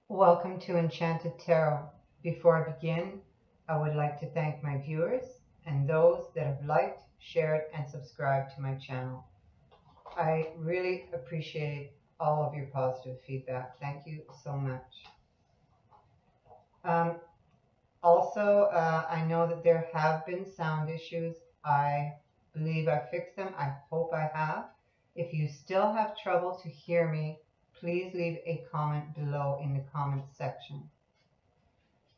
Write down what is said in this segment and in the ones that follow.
Welcome to Enchanted Tarot. Before I begin, I would like to thank my viewers and those that have liked, shared, and subscribed to my channel. I really appreciate all of your positive feedback. Thank you so much. Um, I know that there have been sound issues. I believe I fixed them. I hope I have. If you still have trouble to hear me, please leave a comment below in the comments section.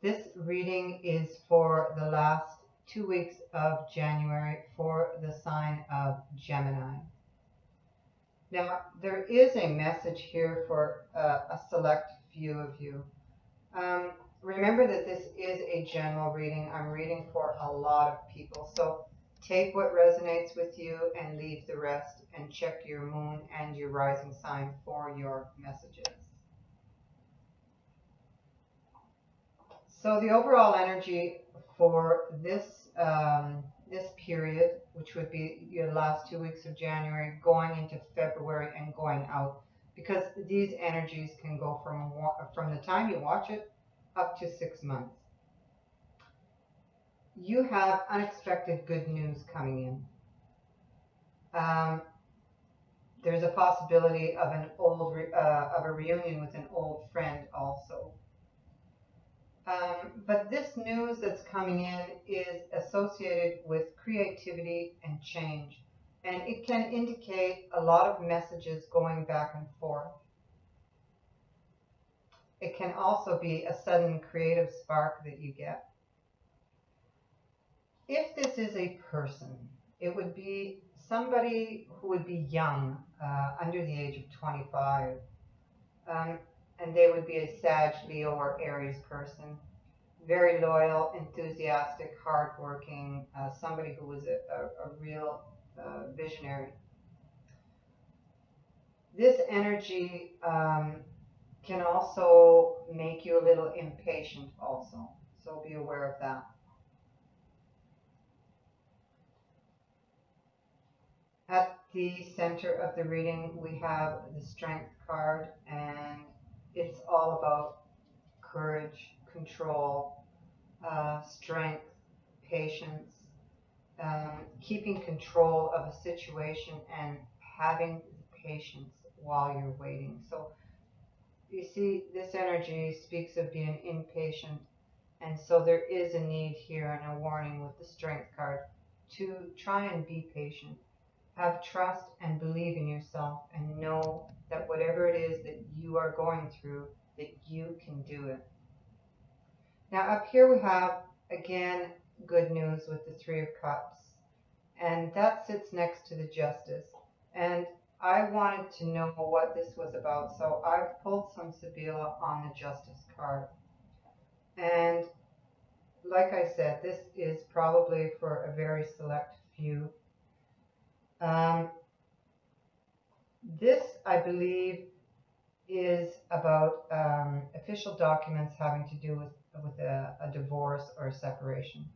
This reading is for the last 2 weeks of January for the sign of Gemini. Now, there is a message here for a select few of you. Remember that this is a general reading. I'm reading for a lot of people. So take what resonates with you and leave the rest, and check your moon and your rising sign for your messages. So the overall energy for this period, which would be your last 2 weeks of January, going into February and going out, because these energies can go from the time you watch it up to 6 months. You have unexpected good news coming in. There's a possibility of of a reunion with an old friend also. But this news that's coming in is associated with creativity and change, and it can indicate a lot of messages going back and forth. It can also be a sudden creative spark that you get. If this is a person, it would be somebody who would be young, under the age of 25, and they would be a Sag, Leo, or Aries person. Very loyal, enthusiastic, hardworking, somebody who was a real visionary. This energy can also make you a little impatient also, so be aware of that. At the center of the reading, we have the Strength card, and it's all about courage, control, strength, patience, keeping control of a situation and having patience while you're waiting. So you see, this energy speaks of being impatient, and so there is a need here and a warning with the Strength card to try and be patient. Have trust and believe in yourself, and know that whatever it is that you are going through, that you can do it. Now up here we have, again, good news with the Three of Cups, and that sits next to the Justice. And I wanted to know what this was about, so I've pulled some Sibila on the Justice card. And like I said, this is probably for a very select few. This, I believe, is about official documents having to do with a divorce or a separation.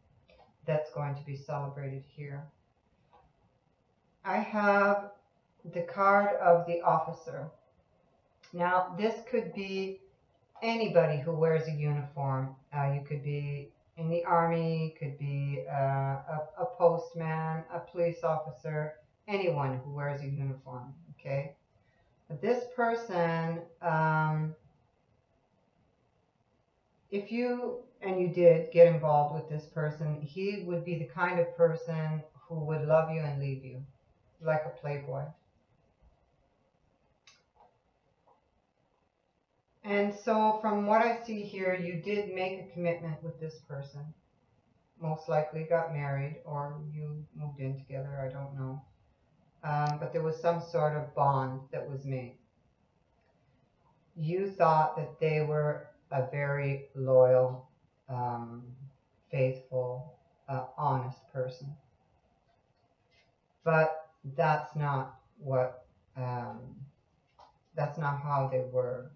That's going to be celebrated here. I have the card of the Officer. Now, this could be anybody who wears a uniform. You could be in the army, could be a postman, a police officer, anyone who wears a uniform, okay? But this person, if you did get involved with this person, he would be the kind of person who would love you and leave you, like a playboy. And so from what I see here, you did make a commitment with this person. Most likely got married, or you moved in together, I don't know. But there was some sort of bond that was made. You thought that they were a very loyal, faithful, honest person. But that's not what, that's not how they were.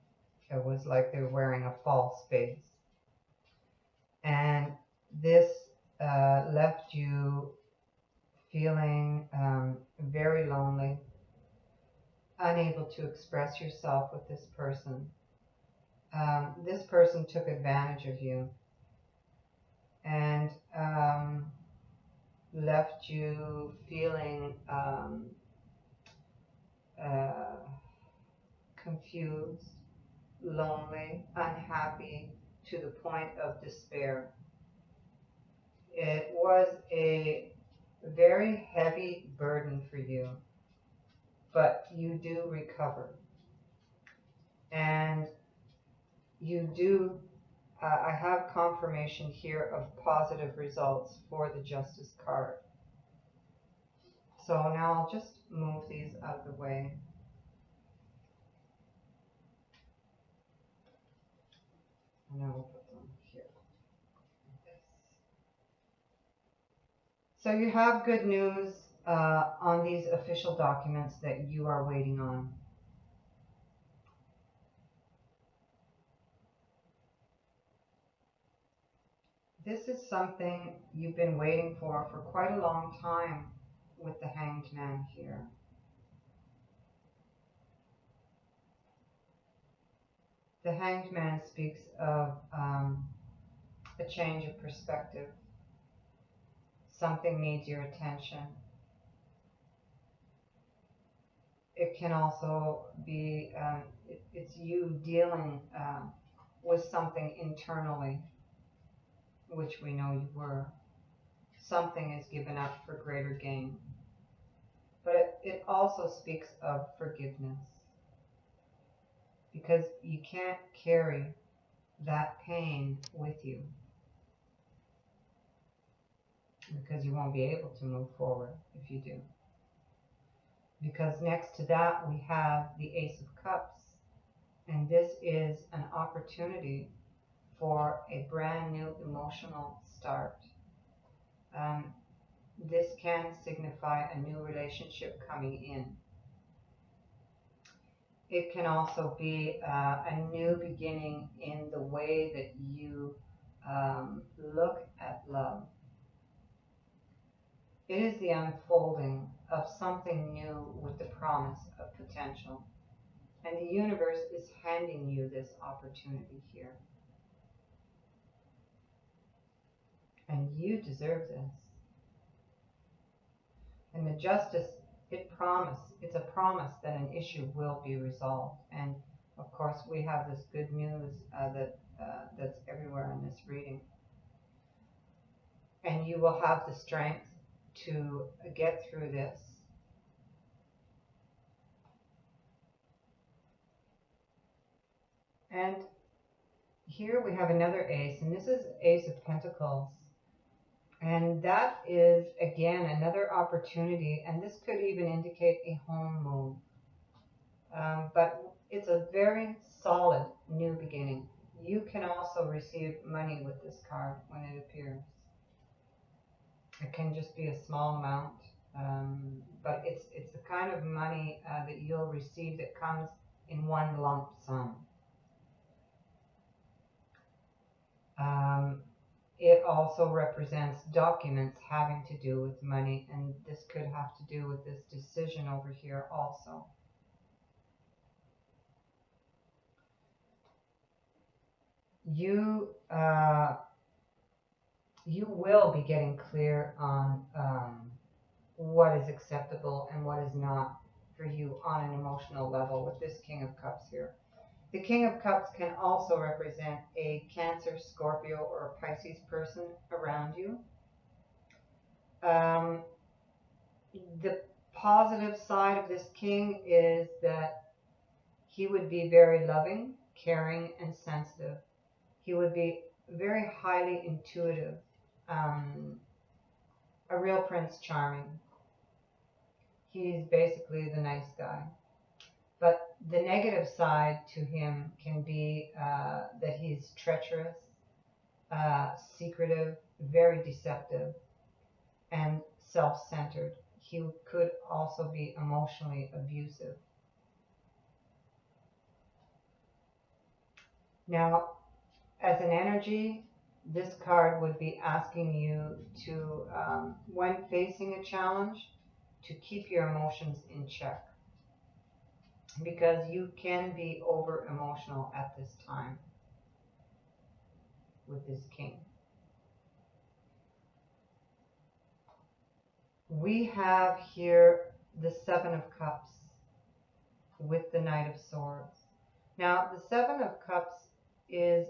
It was like they were wearing a false face. And this left you feeling very lonely, unable to express yourself with this person. this person took advantage of you and left you feeling confused, lonely, unhappy, to the point of despair. It was a very heavy burden for you, but you do recover. And you do, I have confirmation here of positive results for the Justice card. So now I'll just move these out of the way. And now we'll put them here. So you have good news on these official documents that you are waiting on. This is something you've been waiting for quite a long time with the Hanged Man here. The Hanged Man speaks of a change of perspective. Something needs your attention. It can also be, it's you dealing with something internally, which we know you were. Something is given up for greater gain. But it also speaks of forgiveness. Because you can't carry that pain with you. Because you won't be able to move forward if you do. Because next to that we have the Ace of Cups. And this is an opportunity for a brand new emotional start. This can signify a new relationship coming in. It can also be a new beginning in the way that you look at love. It is the unfolding of something new with the promise of potential. And the universe is handing you this opportunity here. And you deserve this. And the Justice, it's a promise that an issue will be resolved. And of course, we have this good news that's everywhere in this reading. And you will have the strength to get through this. And here we have another ace, and this is Ace of Pentacles. And that is, again, another opportunity, and this could even indicate a home move. But it's a very solid new beginning. You can also receive money with this card when it appears. It can just be a small amount, but it's the kind of money that you'll receive that comes in one lump sum. It also represents documents having to do with money, and this could have to do with this decision over here also. You will be getting clear on what is acceptable and what is not for you on an emotional level with this King of Cups here. The King of Cups can also represent a Cancer, Scorpio, or a Pisces person around you. The positive side of this king is that he would be very loving, caring, and sensitive. He would be very highly intuitive, a real Prince Charming. He's basically the nice guy. But the negative side to him can be that he's treacherous, secretive, very deceptive, and self-centered. He could also be emotionally abusive. Now, as an energy, this card would be asking you to, when facing a challenge, to keep your emotions in check. because you can be over emotional at this time with this king. We have here the Seven of Cups with the Knight of Swords. Now, the Seven of Cups is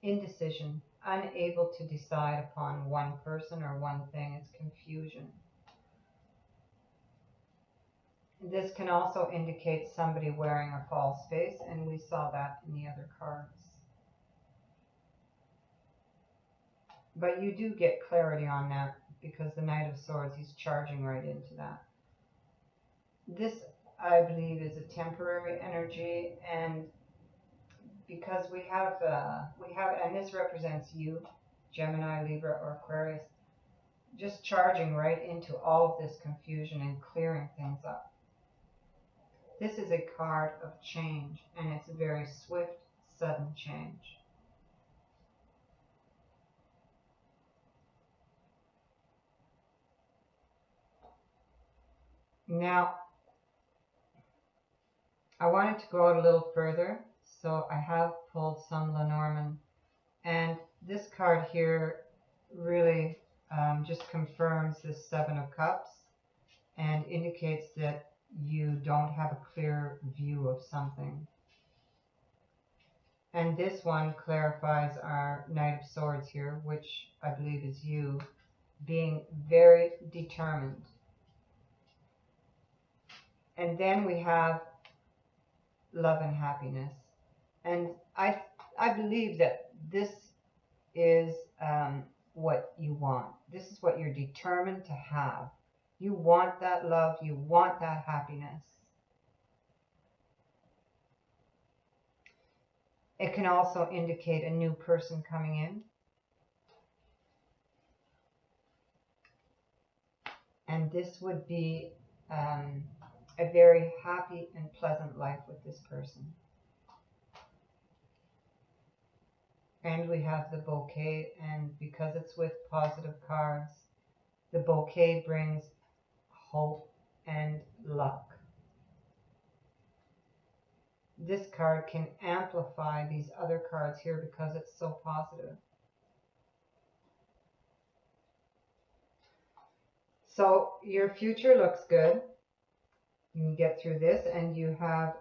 indecision, unable to decide upon one person or one thing. It's confusion. This can also indicate somebody wearing a false face, and we saw that in the other cards. But you do get clarity on that because the Knight of Swords, he's charging right into that. This, I believe, is a temporary energy, and because we have, and this represents you, Gemini, Libra, or Aquarius, just charging right into all of this confusion and clearing things up. This is a card of change, and it's a very swift, sudden change. Now, I wanted to go out a little further, so I have pulled some Lenormand, and this card here really just confirms this Seven of Cups and indicates that you don't have a clear view of something. And this one clarifies our Knight of Swords here, which I believe is you, being very determined. And then we have love and happiness. And I believe that this is what you want. This is what you're determined to have. You want that love. You want that happiness. It can also indicate a new person coming in. And this would be a very happy and pleasant life with this person. And we have the bouquet, and because it's with positive cards, the bouquet brings hope and luck. This card can amplify these other cards here because it's so positive. So your future looks good. You can get through this, and you have,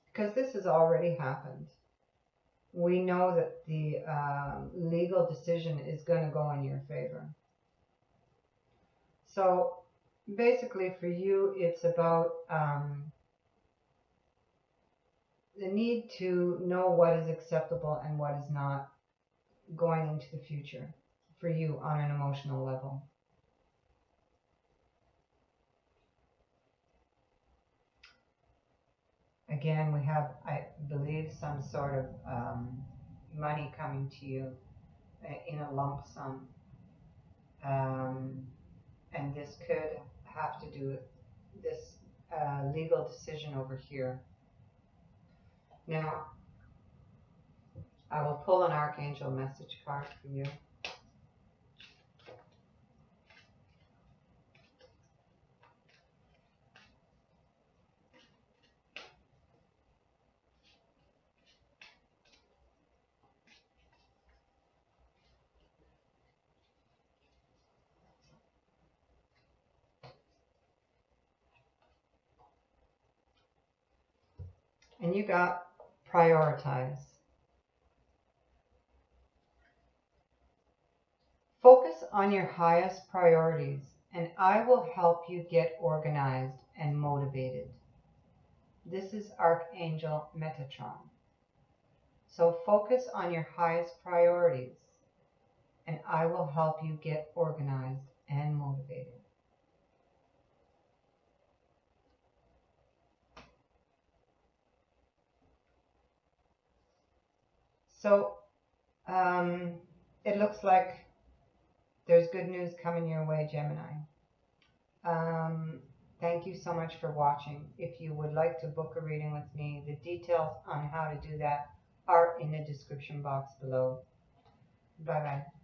because this has already happened. We know that the legal decision is going to go in your favor. So basically for you, it's about the need to know what is acceptable and what is not going into the future for you on an emotional level. Again, we have, I believe, some sort of money coming to you in a lump sum. And this could have to do with this legal decision over here. Now, I will pull an Archangel message card for you. And you got prioritize. Focus on your highest priorities, and I will help you get organized and motivated. This is Archangel Metatron. So focus on your highest priorities, and I will help you get organized and motivated. So it looks like there's good news coming your way, Gemini. Thank you so much for watching. If you would like to book a reading with me, the details on how to do that are in the description box below. Bye-bye.